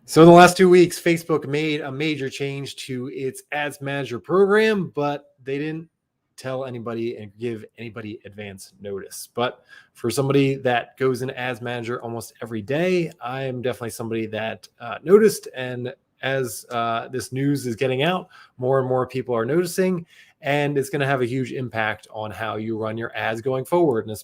So in the last 2 weeks, Facebook made a major change to its ads manager program, but they didn't tell anybody and give anybody advance notice. But for somebody that goes in ads manager almost every day, I am definitely somebody that noticed. And as this news is getting out, more and more people are noticing, and it's going to have a huge impact on how you run your ads going forward, and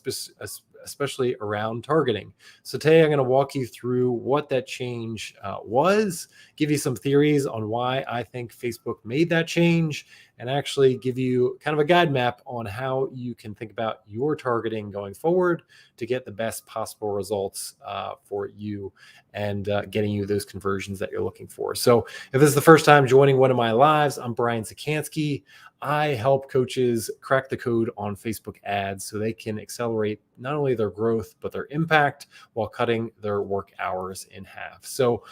especially around targeting. So today I'm going to walk you through what that change was, give you some theories on why I think Facebook made that change, and actually give you kind of a guide map on how you can think about your targeting going forward to get the best possible results for you and getting you those conversions that you're looking for. So if this is the first time joining one of my lives, I'm Brian Czekanski. I help coaches crack the code on Facebook ads so they can accelerate not only their growth, but their impact while cutting their work hours in half. So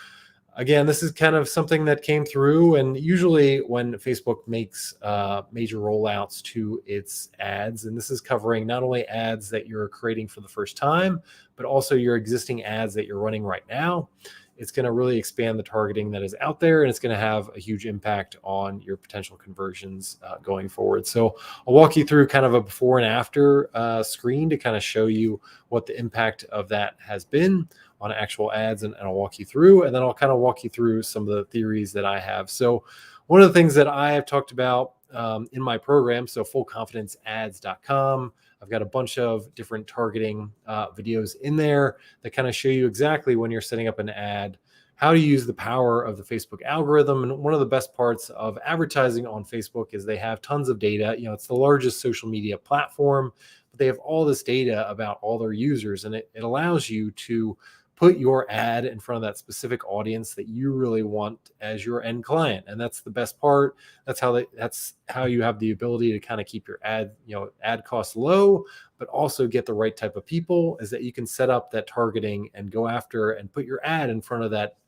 again, this is kind of something that came through, and usually when Facebook makes major rollouts to its ads, and this is covering not only ads that you're creating for the first time, but also your existing ads that you're running right now, it's going to really expand the targeting that is out there, and it's going to have a huge impact on your potential conversions going forward. So I'll walk you through kind of a before and after screen to kind of show you what the impact of that has been on actual ads, and I'll walk you through, and then I'll kind of walk you through some of the theories that I have. So one of the things that I have talked about in my program, so fullconfidenceads.com, I've got a bunch of different targeting videos in there that kind of show you exactly when you're setting up an ad, how to use the power of the Facebook algorithm. And one of the best parts of advertising on Facebook is they have tons of data. You know, it's the largest social media platform, but they have all this data about all their users, and it allows you to put your ad in front of that specific audience that you really want as your end client. And that's the best part. That's how you have the ability to kind of keep your ad costs low, but also get the right type of people, is that you can set up that targeting and go after and put your ad in front of that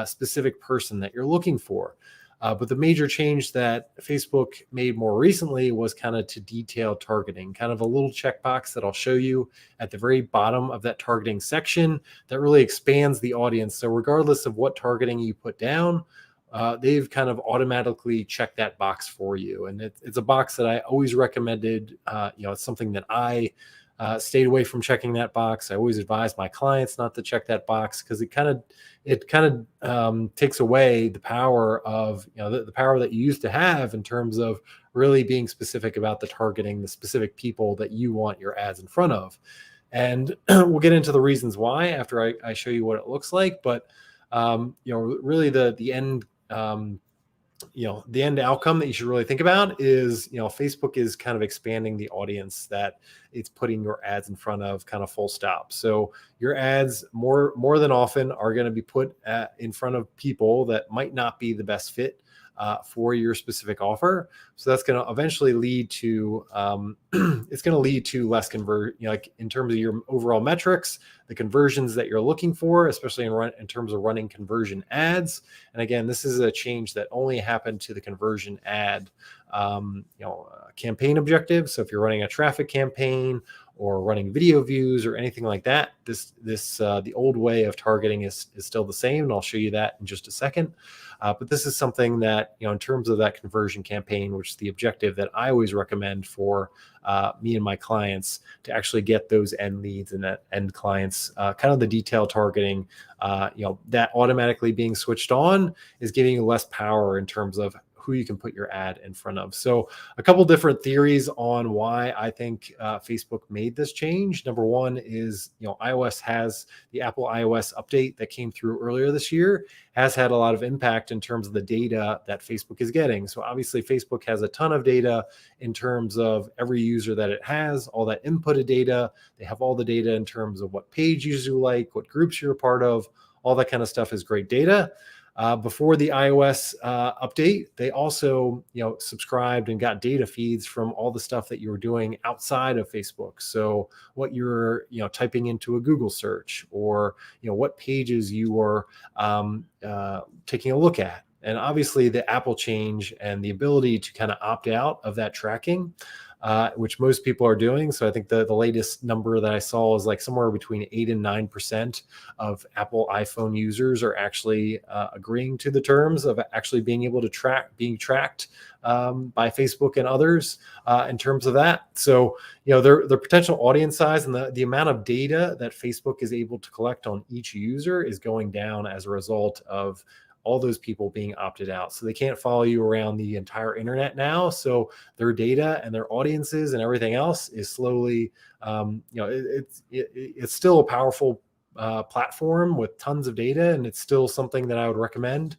specific person that you're looking for. But the major change that Facebook made more recently was kind of to detailed targeting, kind of a little checkbox that I'll show you at the very bottom of that targeting section that really expands the audience. So regardless of what targeting you put down, they've kind of automatically checked that box for you. And it's a box that I always recommended. It's something that I stayed away from checking that box. I always advise my clients not to check that box, because it kind of takes away the power of the power that you used to have in terms of really being specific about the targeting, the specific people that you want your ads in front of. And we'll get into the reasons why after I show you what it looks like. But really the end. The end outcome that you should really think about is, Facebook is kind of expanding the audience that it's putting your ads in front of, kind of full stop. So your ads more than often are going to be put in front of people that might not be the best fit for your specific offer. So that's going to eventually lead to it's going to lead to less like in terms of your overall metrics, the conversions that you're looking for, especially in terms of running conversion ads. And again, this is a change that only happened to the conversion ad campaign objective. So if you're running a traffic campaign or running video views or anything like that, the old way of targeting is still the same, and I'll show you that in just a second. But this is something that, in terms of that conversion campaign, which is the objective that I always recommend for me and my clients to actually get those end leads and that end clients, kind of the detailed targeting, that automatically being switched on is giving you less power in terms of who you can put your ad in front of. So a couple different theories on why I think Facebook made this change. Number one is, iOS has the Apple iOS update that came through earlier this year, has had a lot of impact in terms of the data that Facebook is getting. So obviously Facebook has a ton of data in terms of every user that it has, all that inputted data. They have all the data in terms of what page you like, what groups you're a part of, all that kind of stuff is great data. Before the iOS update, they also, subscribed and got data feeds from all the stuff that you were doing outside of Facebook. So what you're, typing into a Google search, or, what pages you were taking a look at. And obviously the Apple change and the ability to kind of opt out of that tracking which most people are doing. So I think the latest number that I saw is like somewhere between 8 and 9% of Apple iPhone users are actually agreeing to the terms of actually being able to being tracked by Facebook and others in terms of that. So, their potential audience size and the amount of data that Facebook is able to collect on each user is going down as a result of all those people being opted out. So they can't follow you around the entire internet now. So their data and their audiences and everything else is slowly, it's still a powerful platform with tons of data, and it's still something that I would recommend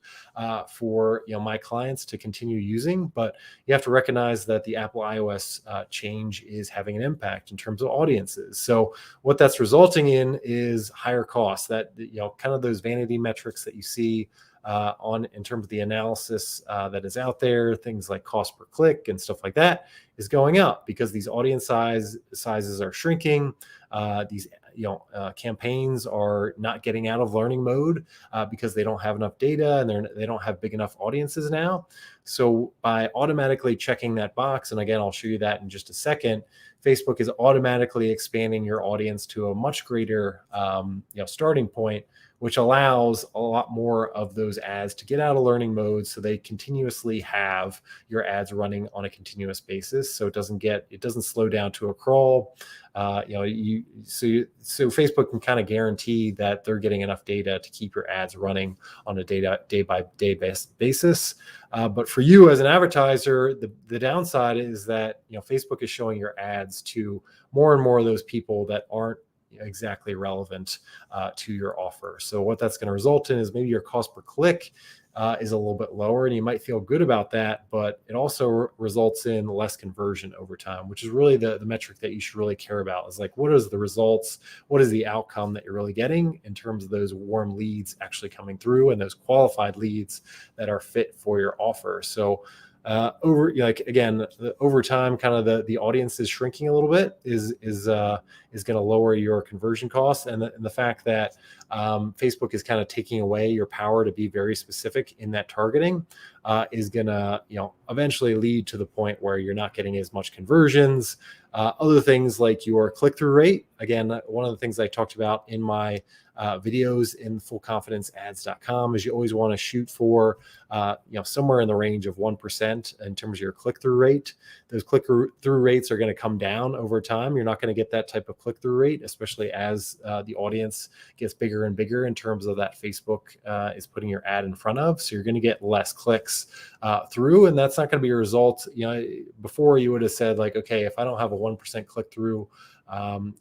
for my clients to continue using. But you have to recognize that the Apple iOS change is having an impact in terms of audiences. So what that's resulting in is higher costs. That kind of those vanity metrics that you see in terms of the analysis that is out there, things like cost per click and stuff like that is going up because these audience sizes are shrinking. These campaigns are not getting out of learning mode because they don't have enough data and they don't have big enough audiences now. So by automatically checking that box, and again, I'll show you that in just a second, Facebook is automatically expanding your audience to a much greater starting point, which allows a lot more of those ads to get out of learning mode, so they continuously have your ads running on a continuous basis. So it doesn't slow down to a crawl. So Facebook can kind of guarantee that they're getting enough data to keep your ads running on a day by day basis. But for you as an advertiser, the downside is that Facebook is showing your ads to more and more of those people that aren't exactly relevant to your offer. So what that's going to result in is maybe your cost per click is a little bit lower, and you might feel good about that, but it also results in less conversion over time, which is really the metric that you should really care about. Is like, what is the results? What is the outcome that you're really getting in terms of those warm leads actually coming through and those qualified leads that are fit for your offer? So over time, kind of the audience is shrinking a little bit is going to lower your conversion costs, and the fact that Facebook is kind of taking away your power to be very specific in that targeting is going to eventually lead to the point where you're not getting as much conversions. Other things like your click-through rate. Again, one of the things I talked about in my videos in fullconfidenceads.com is you always want to shoot for somewhere in the range of 1% in terms of your click-through rate. Those click-through rates are going to come down over time. You're not going to get that type of click-through rate, especially as the audience gets bigger and bigger in terms of that Facebook is putting your ad in front of. So you're going to get less clicks through, and that's not going to be a result. Before you would have said like, okay, if I don't have a 1% click-through,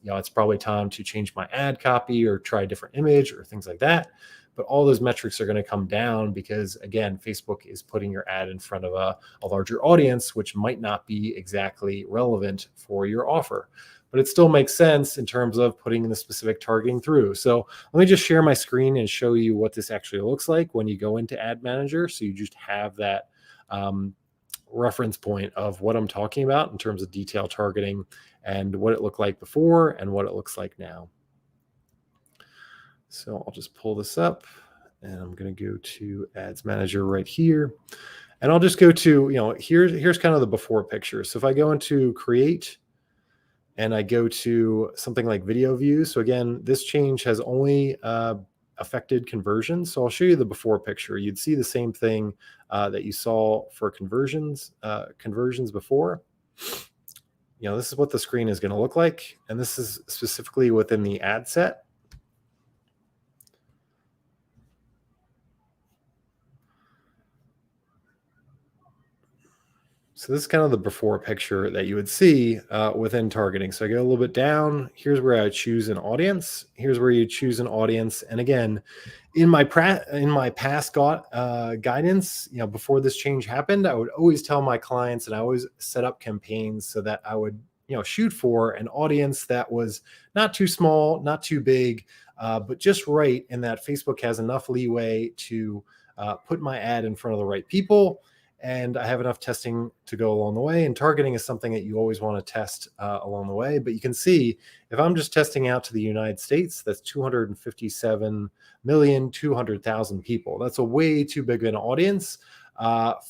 it's probably time to change my ad copy or try a different image or things like that. But all those metrics are going to come down because, again, Facebook is putting your ad in front of a larger audience, which might not be exactly relevant for your offer. But it still makes sense in terms of putting the specific targeting through. So let me just share my screen and show you what this actually looks like when you go into Ad Manager. So you just have that reference point of what I'm talking about in terms of detail targeting and what it looked like before and what it looks like now. So I'll just pull this up, and I'm going to go to Ads Manager right here, and I'll just go to, here's kind of the before picture. So if I go into Create and I go to something like video views, so again, this change has only affected conversions. So I'll show you the before picture. You'd see the same thing that you saw for conversions before. This is what the screen is going to look like, and this is specifically within the ad set. So this is kind of the before picture that you would see within targeting. So I go a little bit down. Here's where I choose an audience. Here's where you choose an audience. And again, in my past guidance, before this change happened, I would always tell my clients, and I always set up campaigns so that I would shoot for an audience that was not too small, not too big, but just right, in that Facebook has enough leeway to put my ad in front of the right people. And I have enough testing to go along the way. And targeting is something that you always want to test along the way. But you can see, if I'm just testing out to the United States, that's 257,200,000 people. That's a way too big of an audience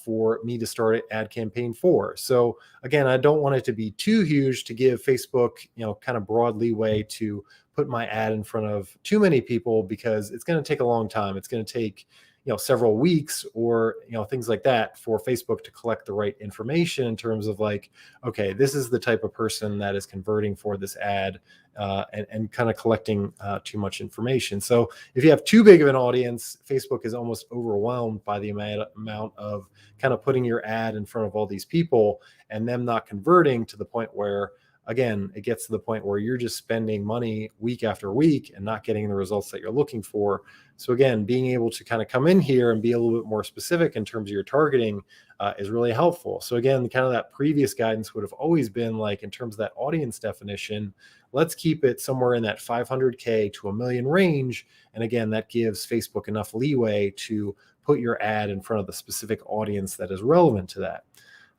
for me to start an ad campaign for. So again, I don't want it to be too huge to give Facebook, kind of broad leeway to put my ad in front of too many people, because it's going to take a long time. It's going to take several weeks or things like that for Facebook to collect the right information in terms of like, okay, this is the type of person that is converting for this ad, and kind of collecting too much information. So if you have too big of an audience, Facebook is almost overwhelmed by the amount of kind of putting your ad in front of all these people and them not converting, to the point where, again, it gets to the point where you're just spending money week after week and not getting the results that you're looking for. So again, being able to kind of come in here and be a little bit more specific in terms of your targeting is really helpful. So again, kind of that previous guidance would have always been like, in terms of that audience definition, let's keep it somewhere in that 500K to $1 million range. And again, that gives Facebook enough leeway to put your ad in front of the specific audience that is relevant to that.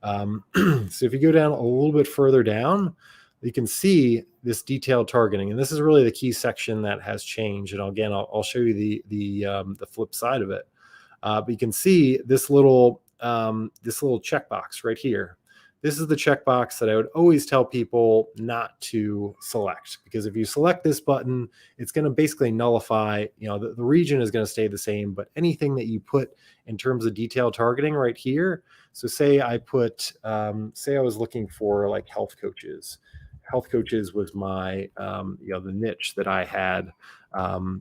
So if you go down a little bit further down, you can see this detailed targeting, and this is really the key section that has changed. And again, I'll show you the flip side of it. But you can see this little checkbox right here. This is the checkbox that I would always tell people not to select, because if you select this button, it's going to basically nullify, the region is going to stay the same, but anything that you put in terms of detailed targeting right here. So say I put, say I was looking for like health coaches. Health coaches was my, the niche that I had. Health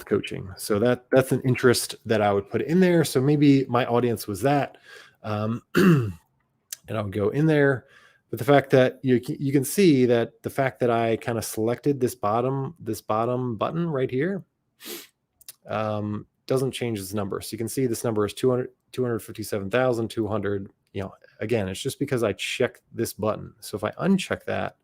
coaching. So that's an interest that I would put in there. So maybe my audience was that, and I would go in there. But the fact that you can see that the fact that I kind of selected this bottom button right here, doesn't change this number. So you can see this number is 257,200. Again, it's just because I checked this button. So if I uncheck that,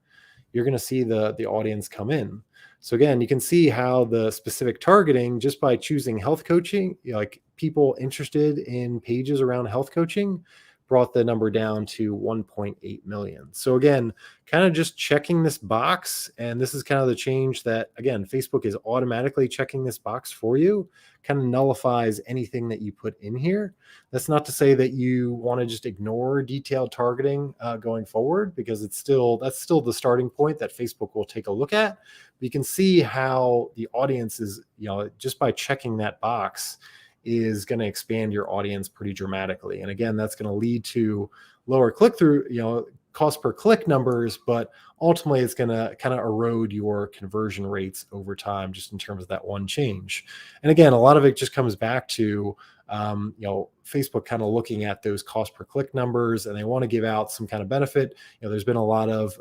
you're going to see the audience come in. So again, you can see how the specific targeting, just by choosing health coaching, like people interested in pages around health coaching, brought the number down to 1.8 million. So again, kind of just checking this box, and this is kind of the change that, again, Facebook is automatically checking this box for you, kind of nullifies anything that you put in here. That's not to say that you want to just ignore detailed targeting going forward, because that's still the starting point that Facebook will take a look at. But you can see how the audience is, just by checking that box, is going to expand your audience pretty dramatically. And again, that's going to lead to lower click-through, cost per click numbers, but ultimately it's going to kind of erode your conversion rates over time, just in terms of that one change. And again, a lot of it just comes back to, Facebook kind of looking at those cost per click numbers, and they want to give out some kind of benefit. There's been a lot of,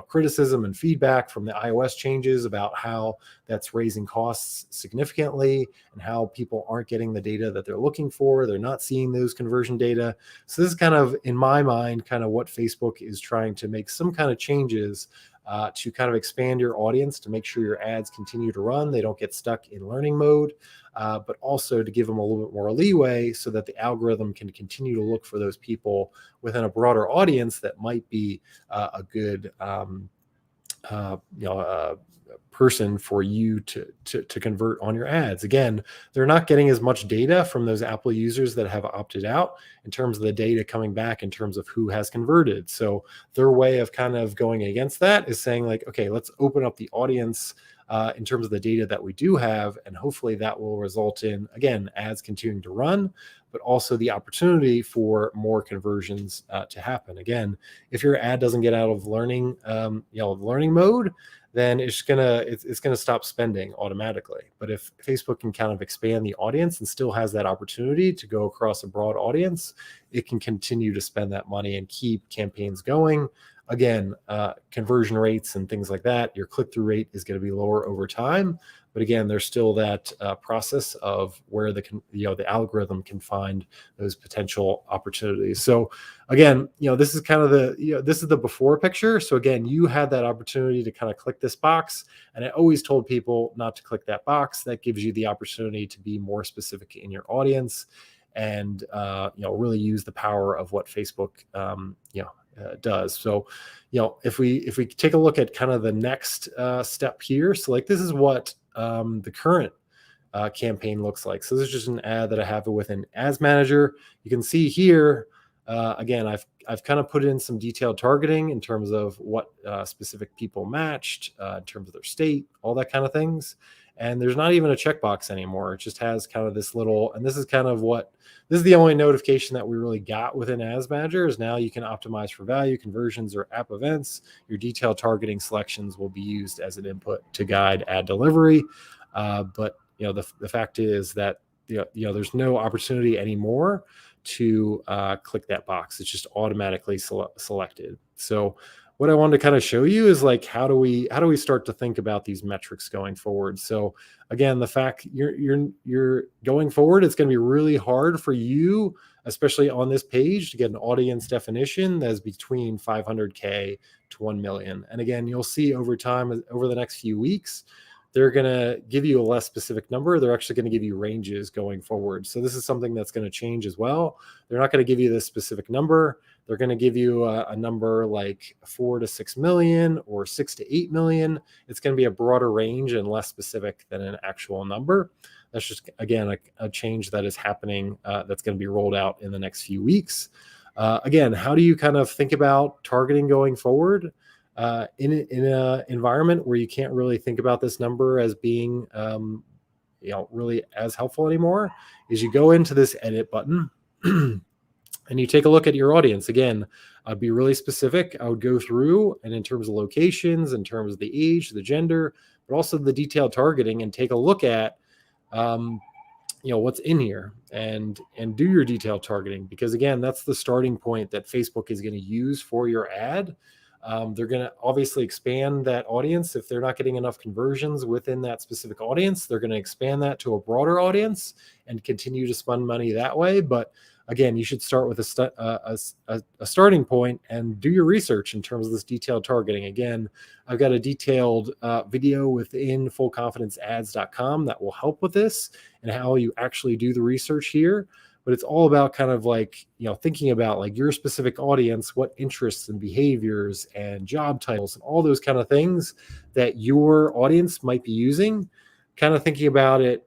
criticism and feedback from the iOS changes about how that's raising costs significantly, and how people aren't getting the data that they're looking for. They're not seeing those conversion data. So this is kind of, in my mind, kind of what Facebook is trying to make some kind of changes to kind of expand your audience, to make sure your ads continue to run, they don't get stuck in learning mode, but also to give them a little bit more leeway so that the algorithm can continue to look for those people within a broader audience that might be a good person for you to convert on your ads. Again, they're not getting as much data from those Apple users that have opted out in terms of the data coming back in terms of who has converted. So their way of kind of going against that is saying like, okay, let's open up the audience in terms of the data that we do have, and hopefully that will result in, again, ads continuing to run, but also the opportunity for more conversions to happen. Again, if your ad doesn't get out of learning mode, then it's gonna stop spending automatically. But if Facebook can kind of expand the audience and still has that opportunity to go across a broad audience, it can continue to spend that money and keep campaigns going. Again, conversion rates and things like that, your click-through rate is going to be lower over time. But again, there's still that process of where the algorithm can find those potential opportunities. So again, this is kind of this is the before picture. So again, you had that opportunity to kind of click this box, and I always told people not to click that box. That gives you the opportunity to be more specific in your audience, and really use the power of what Facebook does. So if we take a look at kind of the next step here, so like this is what the current campaign looks like. So this is just an ad that I have within Ads Manager. You can see here, again, I've kind of put in some detailed targeting in terms of what specific people matched, in terms of their state, all that kind of things. And there's not even a checkbox anymore. It just has kind of this little, and this is kind of what, this is the only notification that we really got within Ads Manager is now you can optimize for value, conversions, or app events. Your detailed targeting selections will be used as an input to guide ad delivery. But the fact is that there's no opportunity anymore to click that box. It's just automatically selected. So what I wanted to kind of show you is like, how do we start to think about these metrics going forward? So again, the fact you're going forward, it's going to be really hard for you, especially on this page, to get an audience definition that's between 500K to 1 million. And again, you'll see over time, over the next few weeks, they're going to give you a less specific number. They're actually going to give you ranges going forward. So this is something that's going to change as well. They're not going to give you this specific number. They're going to give you a number like 4 to 6 million or 6 to 8 million. It's going to be a broader range and less specific than an actual number. That's just, again, a change that is happening that's going to be rolled out in the next few weeks. Again, how do you kind of think about targeting going forward? In an environment where you can't really think about this number as being really as helpful anymore, is you go into this edit button and you take a look at your audience. Again, I'd be really specific. I would go through, and in terms of locations, in terms of the age, the gender, but also the detailed targeting, and take a look at what's in here and do your detailed targeting, because again, that's the starting point that Facebook is going to use for your ad. They're going to obviously expand that audience. If they're not getting enough conversions within that specific audience, they're going to expand that to a broader audience and continue to spend money that way. But again, you should start with a starting point and do your research in terms of this detailed targeting. Again, I've got a detailed video within fullconfidenceads.com that will help with this and how you actually do the research here. But it's all about kind of like, thinking about like your specific audience, what interests and behaviors and job titles and all those kind of things that your audience might be using, kind of thinking about it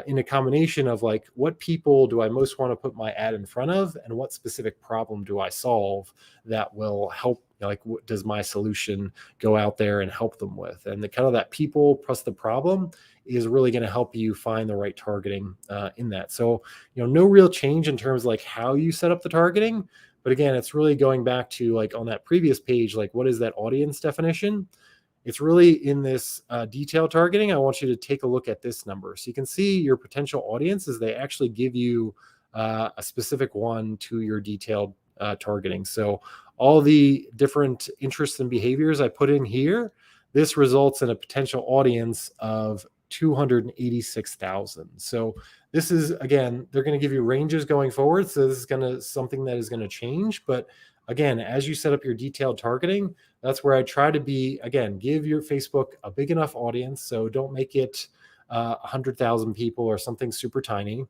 in a combination of like, what people do I most want to put my ad in front of, and what specific problem do I solve that will help, like what does my solution go out there and help them with? And the kind of that people plus the problem is really going to help you find the right targeting in that. So, no real change in terms of like how you set up the targeting. But again, it's really going back to like on that previous page, like what is that audience definition? It's really in this detailed targeting. I want you to take a look at this number. So you can see your potential audience is they actually give you a specific one to your detailed targeting. So all the different interests and behaviors I put in here, this results in a potential audience of 286,000. So this is, again, they're going to give you ranges going forward. So this is something that is going to change. But again, as you set up your detailed targeting, that's where I try to be, again, give your Facebook a big enough audience. So don't make it 100,000 people or something super tiny,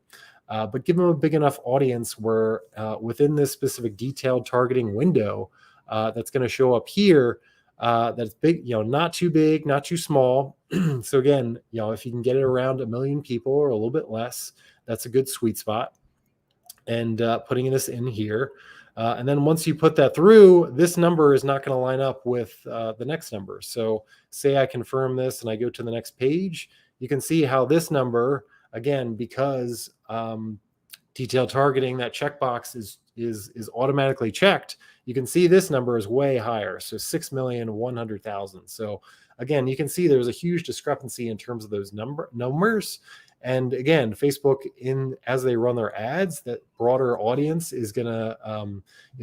but give them a big enough audience where within this specific detailed targeting window that's going to show up here, that's big, not too big, not too small. So again, if you can get it around 1 million people or a little bit less, that's a good sweet spot. And putting this in here. And then once you put that through, this number is not going to line up with the next number. So say I confirm this and I go to the next page, you can see how this number, again, because detailed targeting, that checkbox is automatically checked, you can see this number is way higher. So 6,100,000. So again, you can see there's a huge discrepancy in terms of those numbers. And again, Facebook, as they run their ads, that broader audience is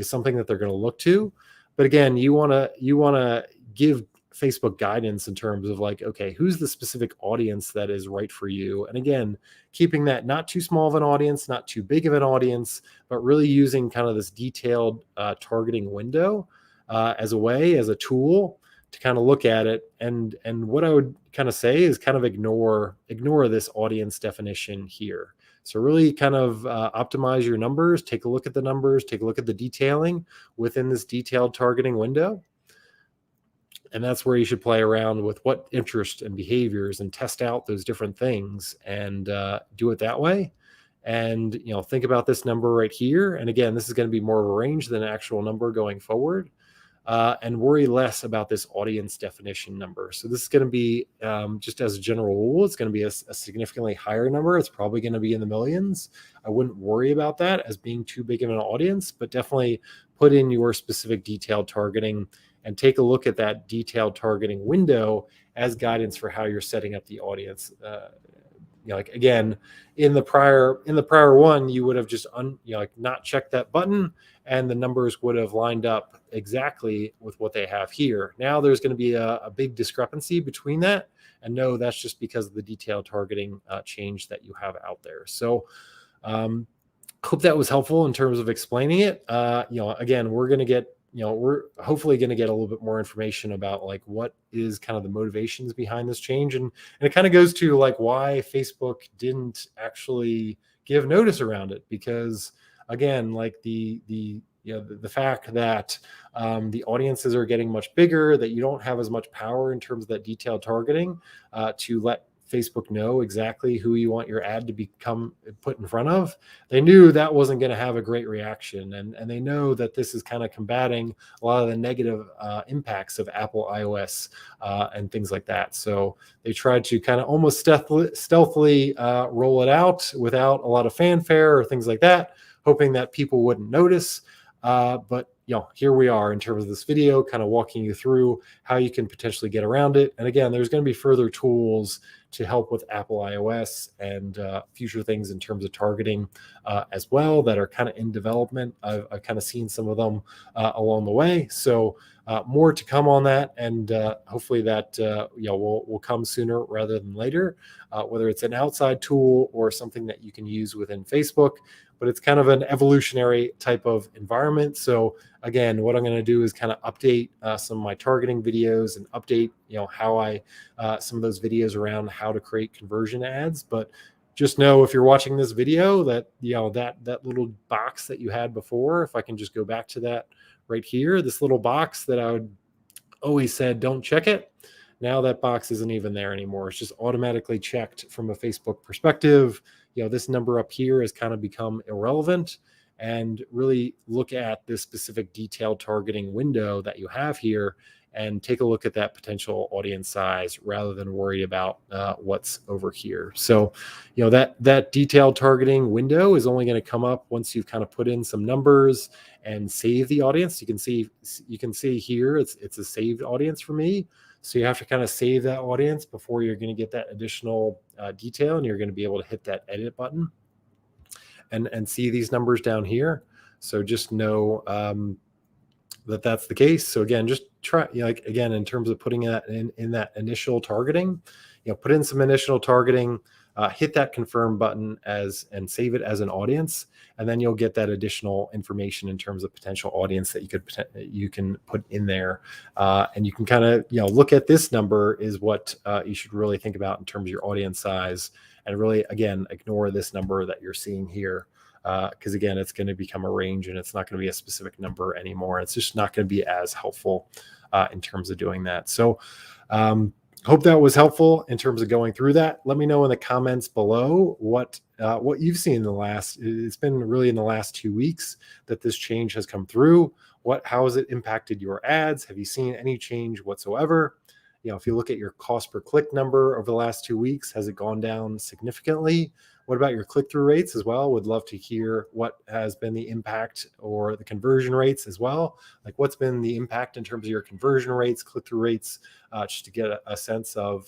something that they're gonna look to. But again, you wanna give Facebook guidance in terms of like, okay, who's the specific audience that is right for you? And again, keeping that not too small of an audience, not too big of an audience, but really using kind of this detailed targeting window as a tool to kind of look at it. And what I would kind of say is kind of ignore this audience definition here. So really kind of optimize your numbers, take a look at the numbers, take a look at the detailing within this detailed targeting window. And that's where you should play around with what interest and behaviors and test out those different things and do it that way. And think about this number right here. And again, this is going to be more of a range than an actual number going forward. And worry less about this audience definition number. So this is going to be, just as a general rule, it's going to be a significantly higher number. It's probably going to be in the millions. I wouldn't worry about that as being too big of an audience, but definitely put in your specific detailed targeting and take a look at that detailed targeting window as guidance for how you're setting up the audience. Like again, in the prior one, you would have just not checked that button, and the numbers would have lined up exactly with what they have here. Now there's going to be a big discrepancy between that, and no, that's just because of the detailed targeting change that you have out there. So hope that was helpful in terms of explaining it. Again, we're going to get we're hopefully going to get a little bit more information about like what is kind of the motivations behind this change. And it kind of goes to like why Facebook didn't actually give notice around it, because again, like the fact that the audiences are getting much bigger, that you don't have as much power in terms of that detailed targeting to let Facebook know exactly who you want your ad to become put in front of. They knew that wasn't going to have a great reaction. And they know that this is kind of combating a lot of the negative impacts of Apple iOS and things like that. So they tried to kind of almost stealthily roll it out without a lot of fanfare or things like that, hoping that people wouldn't notice. But here we are in terms of this video, kind of walking you through how you can potentially get around it. And again, there's going to be further tools to help with Apple iOS and future things in terms of targeting as well that are kind of in development. I've kind of seen some of them along the way. So more to come on that, and hopefully that will come sooner rather than later, whether it's an outside tool or something that you can use within Facebook. But it's kind of an evolutionary type of environment. So again, what I'm going to do is kind of update some of my targeting videos and update, how I some of those videos around how to create conversion ads. But just know if you're watching this video that that little box that you had before, if I can just go back to that right here, this little box that I would always said don't check it. Now that box isn't even there anymore. It's just automatically checked from a Facebook perspective. This number up here has kind of become irrelevant, and really look at this specific detailed targeting window that you have here and take a look at that potential audience size rather than worry about what's over here. So, that detailed targeting window is only going to come up once you've kind of put in some numbers and save the audience. You can see here it's a saved audience for me. So you have to kind of save that audience before you're going to get that additional detail, and you're going to be able to hit that edit button and see these numbers down here. So just know that that's the case. So again, just try, again, in terms of putting that in that initial targeting, put in some initial targeting, hit that confirm button and save it as an audience, and then you'll get that additional information in terms of potential audience that you can put in there, and you can kind of look at this number is what you should really think about in terms of your audience size, and really again ignore this number that you're seeing here, because again it's going to become a range and it's not going to be a specific number anymore. It's just not going to be as helpful in terms of doing that. So hope that was helpful in terms of going through that. Let me know in the comments below what you've seen in the last. It's been really in the last 2 weeks that this change has come through. How has it impacted your ads? Have you seen any change whatsoever? If you look at your cost per click number over the last 2 weeks, has it gone down significantly? What about your click-through rates as well? Would love to hear what has been the impact, or the conversion rates as well. Like what's been the impact in terms of your conversion rates, click-through rates, just to get a sense of,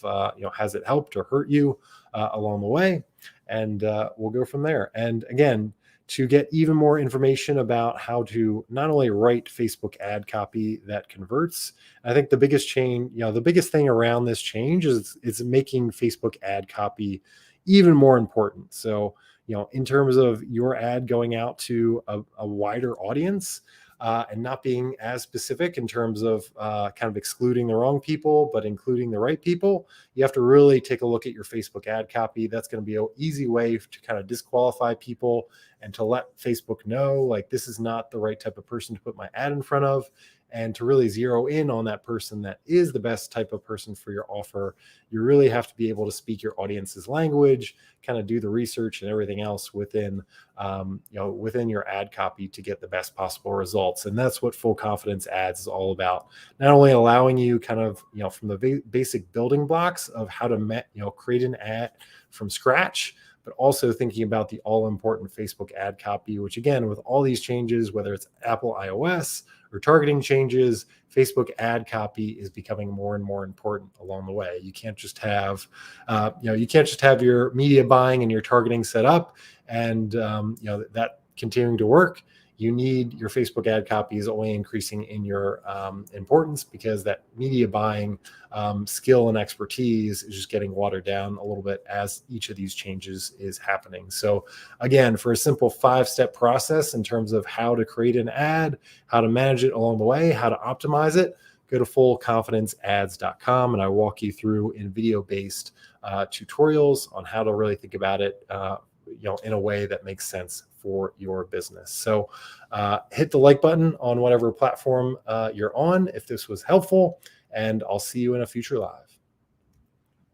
has it helped or hurt you along the way? And we'll go from there. And again, to get even more information about how to not only write Facebook ad copy that converts, I think the biggest change, the biggest thing around this change is making Facebook ad copy even more important. So, in terms of your ad going out to a wider audience, and not being as specific in terms of kind of excluding the wrong people, but including the right people, you have to really take a look at your Facebook ad copy. That's going to be an easy way to kind of disqualify people and to let Facebook know, like, this is not the right type of person to put my ad in front of. And to really zero in on that person that is the best type of person for your offer, you really have to be able to speak your audience's language, kind of do the research and everything else within within your ad copy to get the best possible results. And that's what full confidence ads is all about. Not only allowing you kind of, from the basic building blocks of how to, create an ad from scratch, but also thinking about the all important Facebook ad copy, which again, with all these changes, whether it's Apple iOS or targeting changes, Facebook ad copy is becoming more and more important along the way. You can't just have, your media buying and your targeting set up and, that continuing to work. You need your Facebook ad copy is only increasing in your importance, because that media buying skill and expertise is just getting watered down a little bit as each of these changes is happening. So again, for a simple 5-step process in terms of how to create an ad, how to manage it along the way, how to optimize it, go to fullconfidenceads.com, and I walk you through in video-based tutorials on how to really think about it in a way that makes sense for your business. So hit the like button on whatever platform you're on if this was helpful, and I'll see you in a future live.